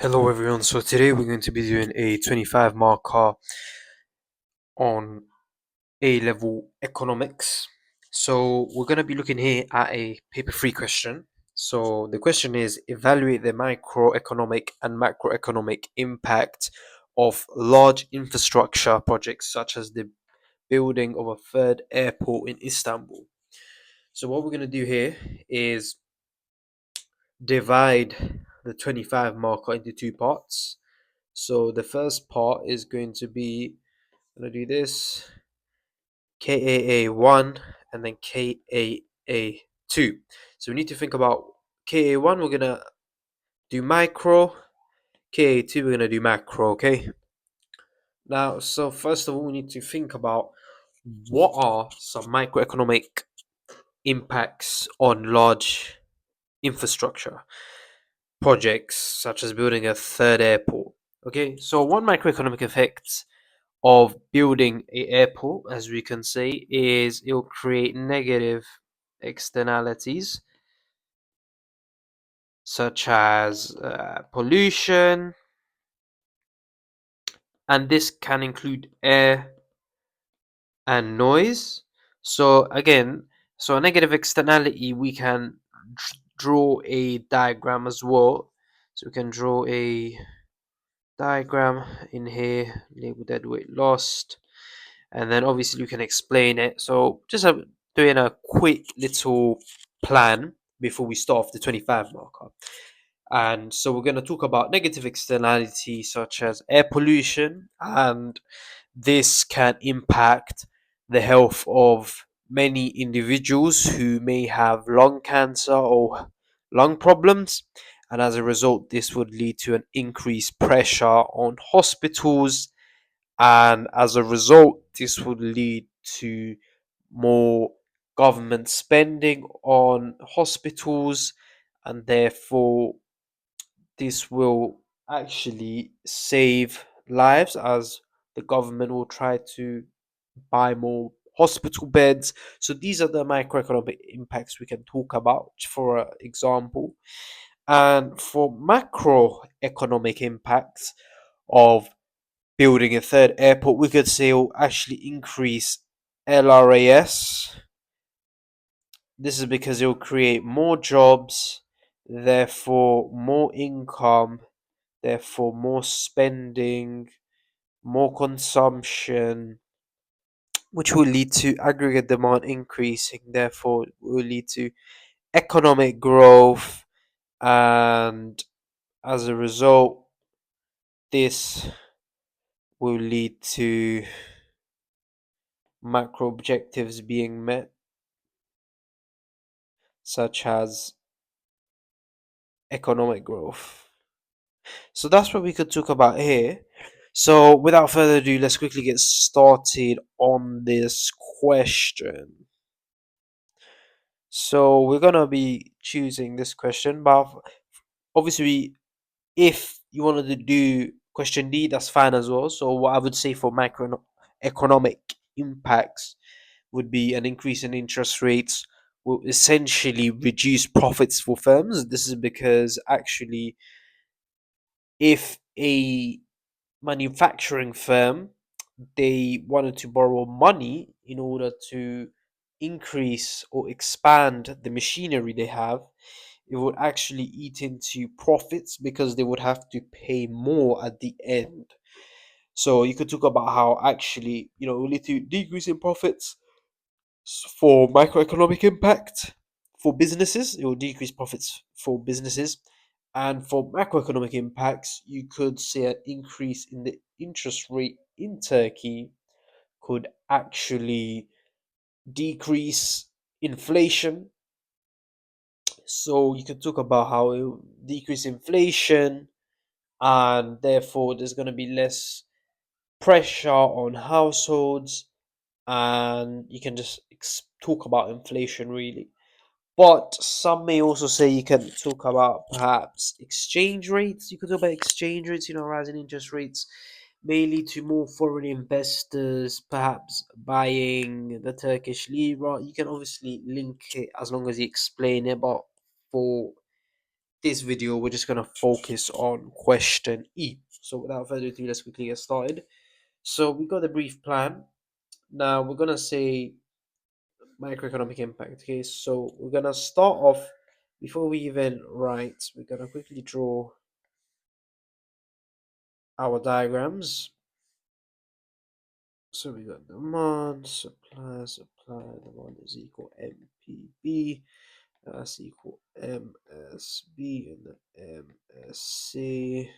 Hello everyone, so today we're going to be doing a 25 marker on A-level economics. So we're going to be looking here at a paper 3 question. So the question is evaluate the microeconomic and macroeconomic impact of large infrastructure projects such as the building of a third airport in Istanbul. So what we're going to do here is divide the 25 marker into two parts. So the first part is going to be, I'm going to do this, KAA1 and then KAA2. So we need to think about KA1, we're going to do micro, KA2, we're going to do macro, okay? Now, so first of all, we need to think about what are some microeconomic impacts on large infrastructure projects, such as building a third airport. Okay, so one microeconomic effect of building a airport, as we can say, is it will create negative externalities such as pollution, and this can include air and noise. So again, so a negative externality, we can draw a diagram as well. So we can draw a diagram in here, label dead weight lost, and then obviously you can explain it. So just doing a quick little plan before we start off the 25 marker. And so we're going to talk about negative externality such as air pollution, and this can impact the health of many individuals who may have lung cancer or lung problems, and as a result this would lead to an increased pressure on hospitals, and as a result this would lead to more government spending on hospitals, and therefore this will actually save lives as the government will try to buy more hospital beds. So these are the microeconomic impacts we can talk about, for example. And for macroeconomic impacts of building a third airport, we could say will actually increase LRAS. This is because it will create more jobs, therefore more income, therefore more spending, more consumption, which will lead to aggregate demand increasing, therefore will lead to economic growth, and as a result this will lead to macro objectives being met, such as economic growth. So that's what we could talk about here. So without further ado, let's quickly get started on this question. So we're gonna be choosing this question, but obviously, if you wanted to do question D, that's fine as well. So what I would say for macroeconomic impacts would be an increase in interest rates will essentially reduce profits for firms. This is because actually, if a manufacturing firm they wanted to borrow money in order to increase or expand the machinery they have, it would actually eat into profits because they would have to pay more at the end. So you could talk about how actually, it will lead to decrease in profits for microeconomic impact for businesses. It will decrease profits for businesses. And for macroeconomic impacts, you could see an increase in the interest rate in Turkey could actually decrease inflation. So you can talk about how it will decrease inflation, and therefore there's going to be less pressure on households, and you can just talk about inflation really. But some may also say you can talk about perhaps exchange rates. You could talk about exchange rates, rising interest rates may lead to more foreign investors perhaps buying the Turkish lira. You can obviously link it as long as you explain it, but for this video, we're just going to focus on question E. So without further ado, let's quickly get started. So we got a brief plan. Now we're going to say microeconomic impact. Okay, so we're going to start off, before we even write, we're going to quickly draw our diagrams. So we got demand, supply, demand is equal MPB, that's equal MSB, and the MSC.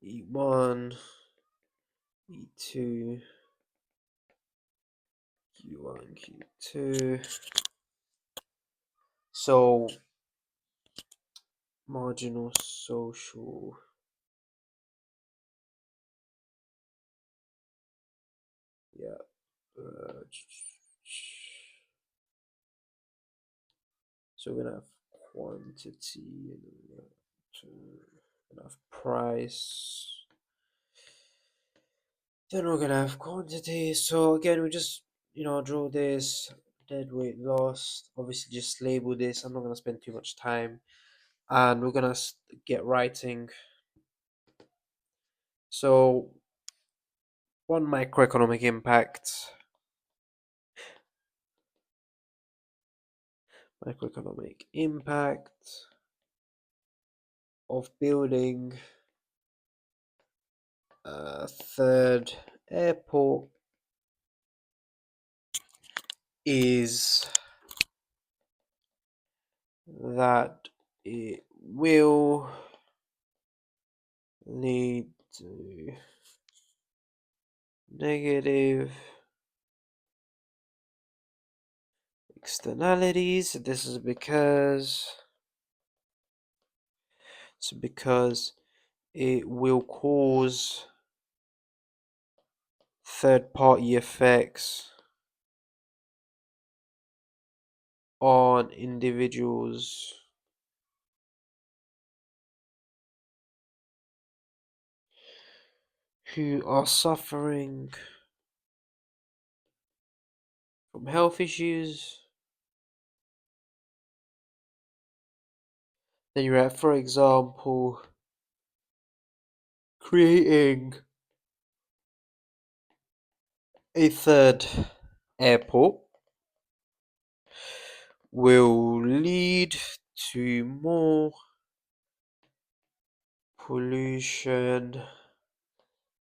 E1, E2, Q1, Q2. So marginal social, yeah. So we're gonna have quantity, and we're gonna have price. Then we're gonna have quantity. So again, we just draw this dead weight loss. Obviously, just label this. I'm not gonna spend too much time, and we're gonna get writing. So one microeconomic impact. Microeconomic impact of building a third airport is that it will lead to negative externalities. This is because it will cause third-party effects on individuals who are suffering from health issues. Then you're at, for example, creating a third airport will lead to more pollution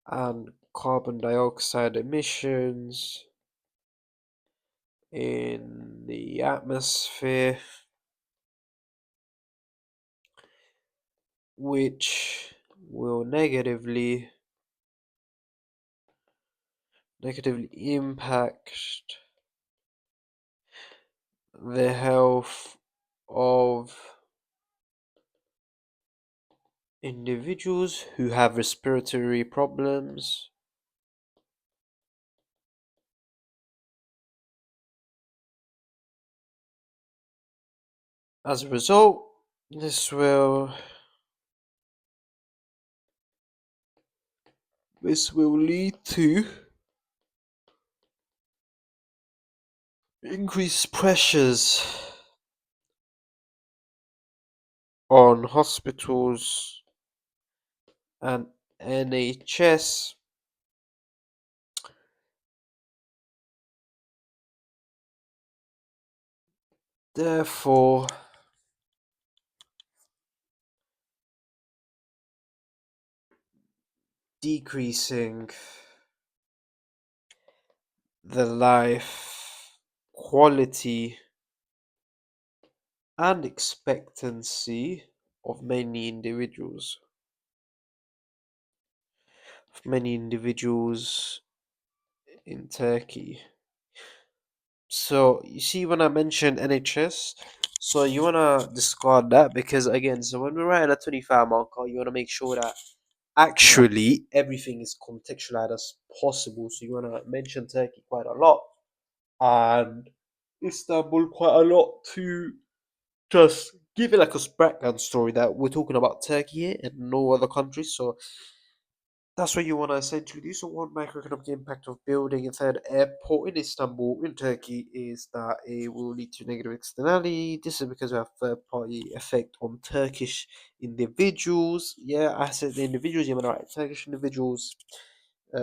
and carbon dioxide emissions in the atmosphere, which will negatively impact the health of individuals who have respiratory problems. As a result, this will lead to increased pressures on hospitals and NHS, therefore decreasing the life quality and expectancy of many individuals in Turkey. So you see, when I mentioned NHS, so you wanna discard that, because again, so when we're writing a 25 marker, you wanna make sure that actually everything is contextualized as possible. So you wanna mention Turkey quite a lot and Istanbul quite a lot to just give it like a background story that we're talking about Turkey here and no other countries. So That's what you want to essentially do. So, one macroeconomic impact of building a third airport in Istanbul, in Turkey, is that it will lead to negative externality. This is because of a third party effect on Turkish individuals. Yeah, I said the individuals, you mean right? Turkish individuals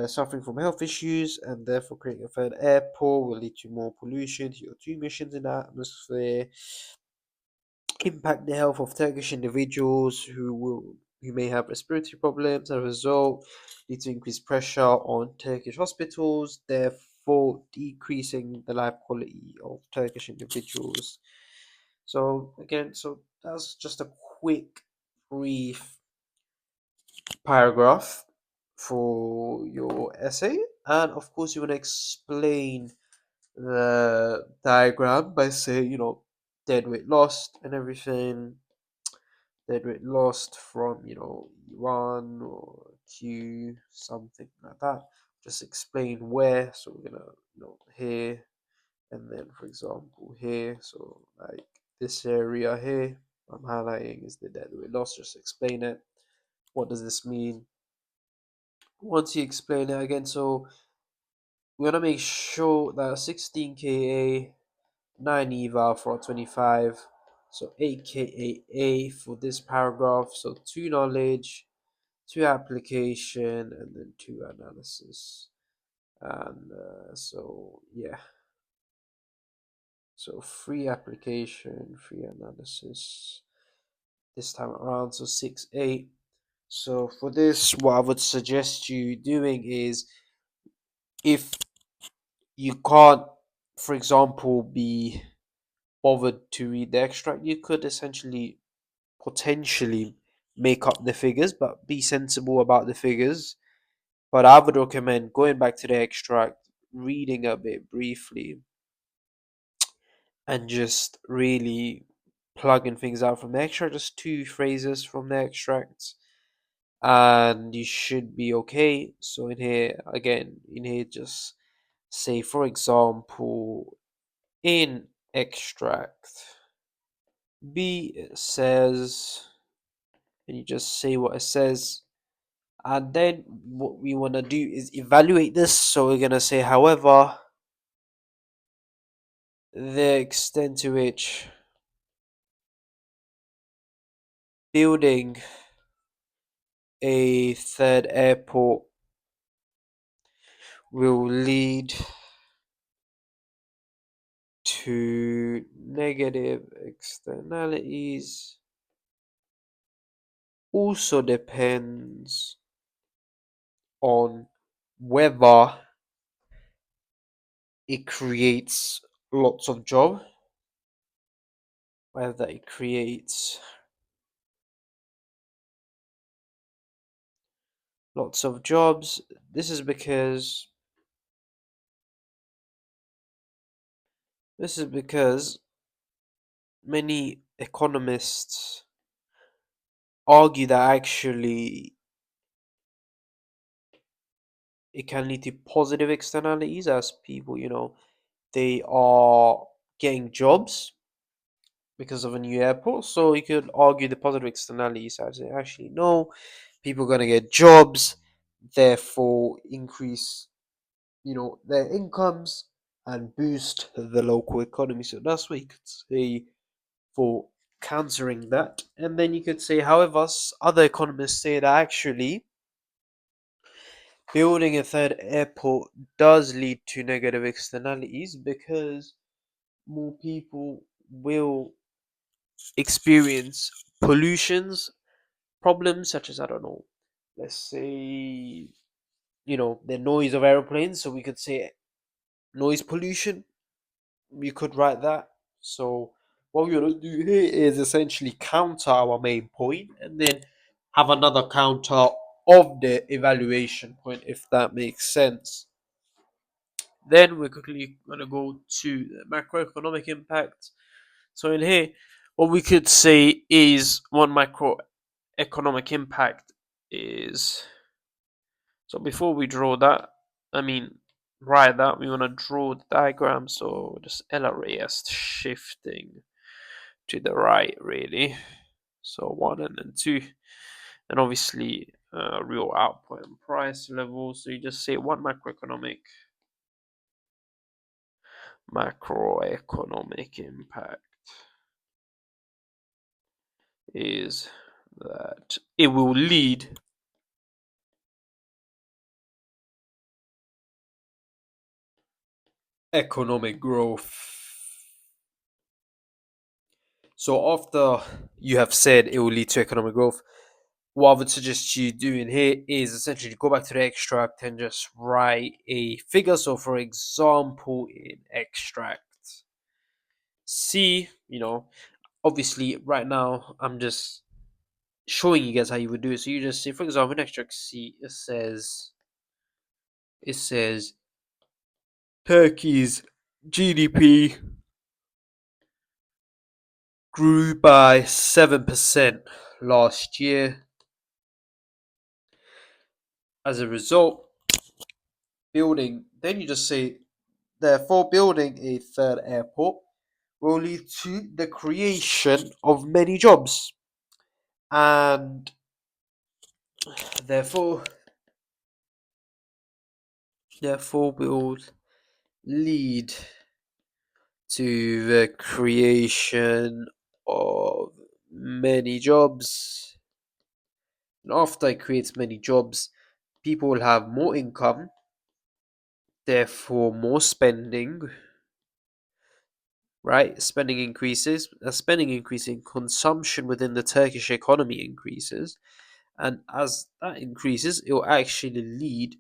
suffering from health issues, and therefore creating a third airport will lead to more pollution, CO2 emissions in the atmosphere, impact the health of Turkish individuals who may have respiratory problems. As a result, lead to increased pressure on Turkish hospitals, therefore decreasing the life quality of Turkish individuals. So again, so that's just a quick, brief paragraph for your essay, and of course you want to explain the diagram by saying, dead weight lost and everything, dead weight lost from, E1 or Q, something like that. Just explain where. So we're gonna, here, and then for example here. So like this area here, I'm highlighting is the dead weight loss. Just explain it. What does this mean? Once you explain it again, so we want to make sure that 16 kA, 9 eval for 25, so 8 kA for this paragraph. So 2 knowledge, 2 application, and then 2 analysis. And so yeah, so 3 application, 3 analysis this time around. So 6, 8. So for this, what I would suggest you doing is, if you can't, for example, be bothered to read the extract, you could essentially potentially make up the figures, but be sensible about the figures. But I would recommend going back to the extract, reading a bit briefly, and just really plugging things out from the extract, just 2 phrases from the extract, and you should be okay. So in here, again, just say, for example, in extract B it says, and you just say what it says, and then what we want to do is evaluate this. So we're going to say, however, the extent to which building a third airport will lead to negative externalities also depends on whether it creates lots of job, whether it creates lots of jobs. This is because many economists argue that actually it can lead to positive externalities, as people, they are getting jobs because of a new airport. So you could argue the positive externalities as actually no, people are gonna get jobs, therefore increase, their incomes and boost the local economy. So that's what you could say for countering that. And then you could say, however, other economists say that actually building a third airport does lead to negative externalities because more people will experience pollutions problems, such as, I don't know, let's say, the noise of aeroplanes. So we could say noise pollution, we could write that. So what we're going to do here is essentially counter our main point, and then have another counter of the evaluation point, if that makes sense. Then we're quickly going to go to the macroeconomic impact. So in here, what we could say is one macroeconomic impact is, so before we draw that, I mean, write that, we want to draw the diagram. So just LRAS shifting to the right, really. So 1 and then 2. And obviously, real output and price level. So you just say one macroeconomic impact is that it will lead economic growth. So after you have said it will lead to economic growth, what I would suggest you doing here is essentially go back to the extract and just write a figure. So for example, in extract C, obviously right now I'm just showing you guys how you would do it. So you just say, for example, in extract C, it says Turkey's GDP grew by 7% last year. As a result, then you just say, therefore, building a third airport will lead to the creation of many jobs, and therefore, will lead to the creation of many jobs. And after it creates many jobs, people will have more income, therefore more spending, right? Spending increases. As spending increasing, consumption within the Turkish economy increases, and as that increases, it will actually lead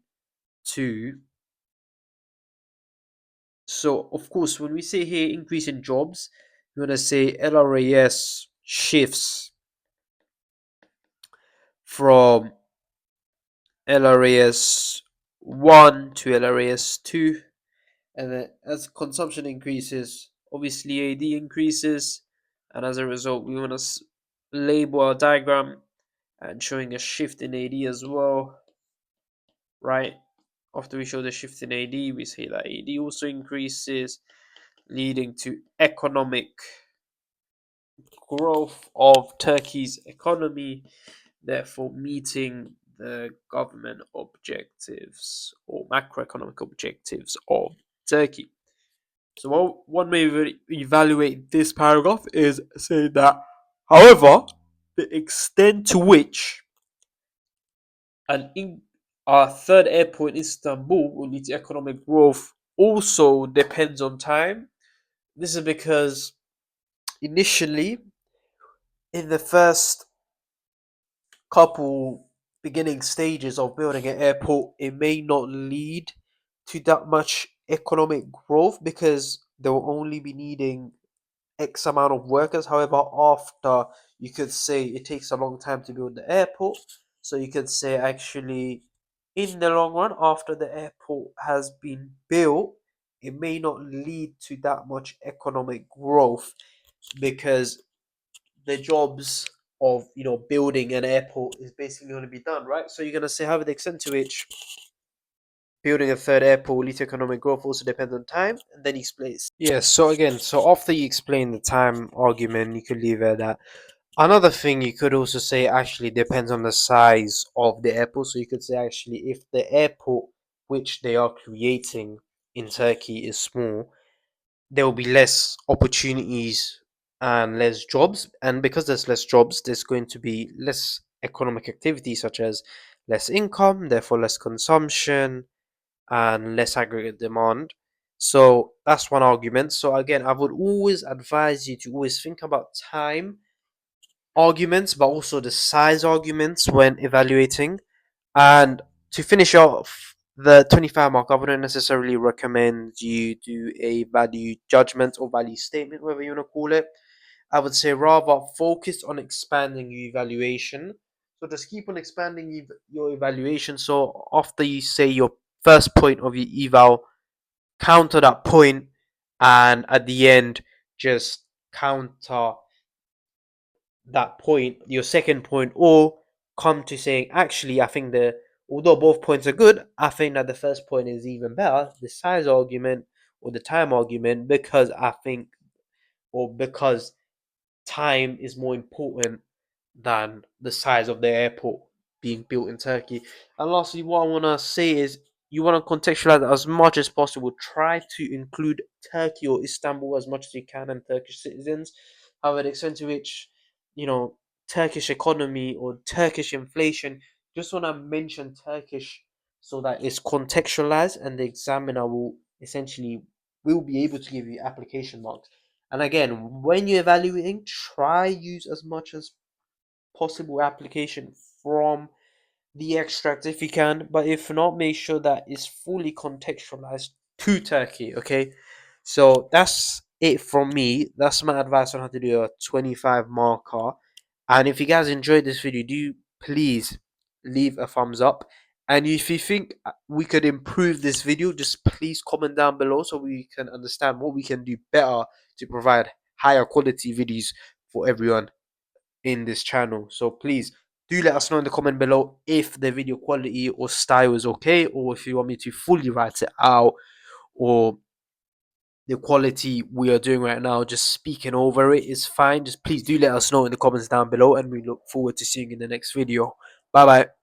to. So, of course, when we say here increase in jobs, we want to say LRAS shifts from LRAS 1 to LRAS 2, and then as consumption increases, obviously AD increases, and as a result, we want to label our diagram and showing a shift in AD as well, right? After we show the shift in AD, we say that AD also increases, leading to economic growth of Turkey's economy, therefore meeting the government objectives or macroeconomic objectives of Turkey. So one way to evaluate this paragraph is say that, however, the extent to which an our third airport in Istanbul will lead to economic growth also depends on time. This is because initially, in the first couple beginning stages of building an airport, it may not lead to that much economic growth because they will only be needing X amount of workers. However, after, you could say it takes a long time to build the airport. So you could say actually, in the long run, after the airport has been built, it may not lead to that much economic growth because the jobs of building an airport is basically going to be done, right? So you're going to say, however, the extent to which building a third airport will lead to economic growth also depends on time, and then he explains. Yes, so again, so after you explain the time argument, you could leave it at that. Another thing you could also say actually depends on the size of the airport. So you could say actually if the airport which they are creating in Turkey is small, there will be less opportunities and less jobs. And because there's less jobs, there's going to be less economic activity, such as less income, therefore less consumption and less aggregate demand. So that's one argument. So again, I would always advise you to always think about time arguments, but also the size arguments when evaluating. And to finish off the 25 mark, I wouldn't necessarily recommend you do a value judgment or value statement, whatever you want to call it. I would say rather focus on expanding your evaluation. So just keep on expanding your evaluation. So after you say your first point of your eval, counter that point, and at the end, just counter that point, your second point, or come to saying, actually, I think although both points are good, I think that the first point is even better, the size argument or the time argument, because I think, or because time is more important than the size of the airport. being built in Turkey. And lastly, what I want to say is you want to contextualize it as much as possible. Try to include Turkey or Istanbul as much as you can and Turkish citizens. However, the extent to which, you know, Turkish economy or Turkish inflation, just want to mention Turkish so that it's contextualized and the examiner will be able to give you application marks. And again, when you're evaluating, try use as much as possible application from the extract if you can, but if not, make sure that it's fully contextualized to Turkey. Okay, so that's it from me. That's my advice on how to do a 25 marker. And if you guys enjoyed this video, do please leave a thumbs up. And if you think we could improve this video, just please comment down below so we can understand what we can do better to provide higher quality videos for everyone in this channel. So please do let us know in the comment below if the video quality or style is okay, or if you want me to fully write it out, or the quality we are doing right now, just speaking over it is fine. Just please do let us know in the comments down below, and we look forward to seeing you in the next video. Bye bye.